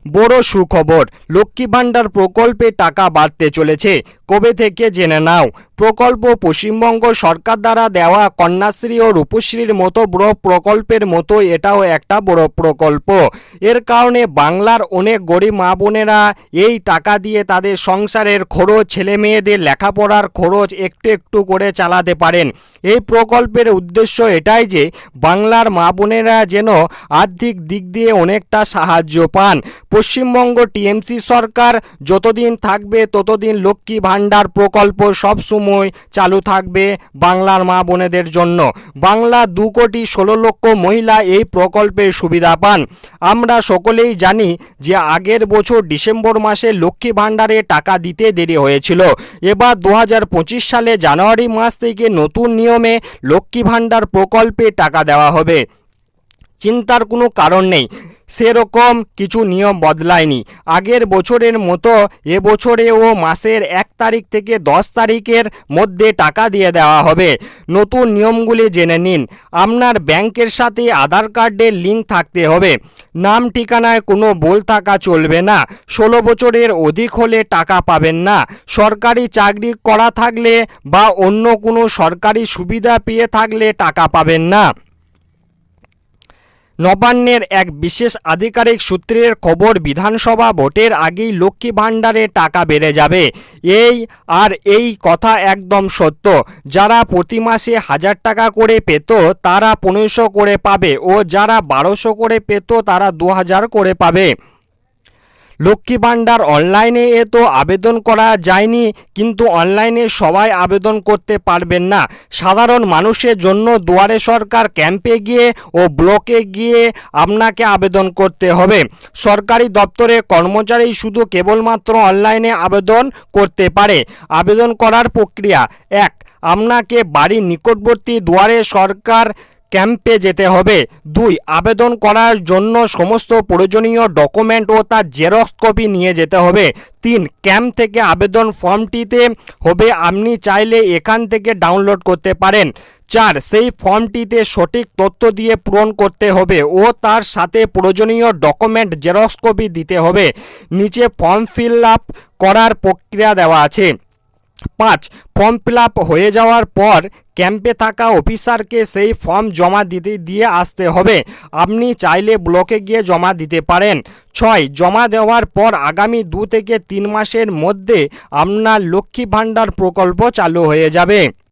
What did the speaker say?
বড় সুখবর, লক্ষ্মী ভাণ্ডার প্রকল্পে টাকা বাড়তে চলেছে। কবে থেকে জেনে নাও। প্রকল্প পশ্চিমবঙ্গ সরকার দ্বারা দেওয়া কন্যাশ্রী ও রূপশ্রীর মতো বড় প্রকল্পের মতো এটাও একটা বড় প্রকল্প। এর কারণে বাংলার অনেক গরিব মা বোনেরা এই টাকা দিয়ে তাদের সংসারের খরচ, ছেলে মেয়েদের লেখাপড়ার খরচ একটু একটু করে চালাতে পারেন। এই প্রকল্পের উদ্দেশ্য এটাই যে বাংলার মা বোনেরা যেন আর্থিক দিক দিয়ে অনেকটা সাহায্য পান। পশ্চিমবঙ্গ টিএমসি সরকার যতদিন থাকবে ততদিন লক্ষ্মী ভাণ্ডার প্রকল্প সবসময় চালু থাকবে বাংলার মা বোনেদের জন্য। বাংলা 2,16,00,000 মহিলা এই প্রকল্পের সুবিধা পান। আমরা সকলেই জানি যে আগের বছর ডিসেম্বর মাসে লক্ষ্মী ভাণ্ডারে টাকা দিতে দেরি হয়েছিল। এবার 2025 সালে জানুয়ারি মাস থেকে নতুন নিয়মে লক্ষ্মী ভাণ্ডার প্রকল্পে টাকা দেওয়া হবে। চিন্তার কোনো কারণ নেই, সেরকম কিছু নিয়ম বদলায়নি। আগের বছরের মতো এবছরেও মাসের 1 তারিখ থেকে 10 তারিখের মধ্যে টাকা দিয়ে দেওয়া হবে। নতুন নিয়মগুলি জেনে নিন। আপনার ব্যাংকের সাথে আধার কার্ডের লিঙ্ক থাকতে হবে। নাম ঠিকানায় কোনো ভুল থাকা চলবে না। 16 বছরের অধিক হলে টাকা পাবেন না। সরকারি চাকরি করা থাকলে বা অন্য কোনো সরকারি সুবিধা পেয়ে থাকলে টাকা পাবেন না। নবান্নের এক বিশেষ আধিকারিক সূত্রের খবর, বিধানসভা ভোটের আগেই লক্ষ্মী ভাণ্ডারে টাকা বেড়ে যাবে। এই কথা একদম সত্য। যারা প্রতি মাসে 1000 টাকা করে পেত তারা 1500 করে পাবে ও যারা 1200 করে পেত তারা 2000 করে পাবে। লক্ষ্মী ভাণ্ডার অনলাইনে তো আবেদন করা যায়নি, কিন্তু অনলাইনে সবাই আবেদন করতে পারবেন না। সাধারণ মানুষের জন্য দুয়ারে সরকার ক্যাম্পে গিয়ে ও ব্লকে গিয়ে আপনাকে আবেদন করতে হবে। সরকারি দপ্তরে কর্মচারী শুধু কেবলমাত্র অনলাইনে আবেদন করতে পারে। আবেদন করার প্রক্রিয়া: 1. আপনাকে বাড়ির নিকটবর্তী দুয়ারে সরকার ক্যাম্পে যেতে হবে। 2. আবেদন করার জন্য সমস্ত প্রয়োজনীয় ডকুমেন্ট ও তার জেরক্স কপি নিয়ে যেতে হবে। 3. ক্যাম্প থেকে আবেদন ফর্মটিতে হবে, আপনি চাইলে এখান থেকে ডাউনলোড করতে পারেন। 4. সেই ফর্মটিতে সঠিক তথ্য দিয়ে পূরণ করতে হবে ও তার সাথে প্রয়োজনীয় ডকুমেন্ট জেরক্স কপি দিতে হবে। নিচে ফর্ম ফিল আপ করার প্রক্রিয়া দেওয়া আছে। 5. ফর্ম ফিল আপ হয়ে যাওয়ার পর ক্যাম্পে থাকা অফিসারকে সেই ফর্ম জমা দিয়ে আসতে হবে। আপনি চাইলে ব্লকে গিয়ে জমা দিতে পারেন। 6. জমা দেওয়ার পর আগামী 2 থেকে 3 মাসের মধ্যে আপনার লক্ষ্মী ভাণ্ডার প্রকল্প চালু হয়ে যাবে।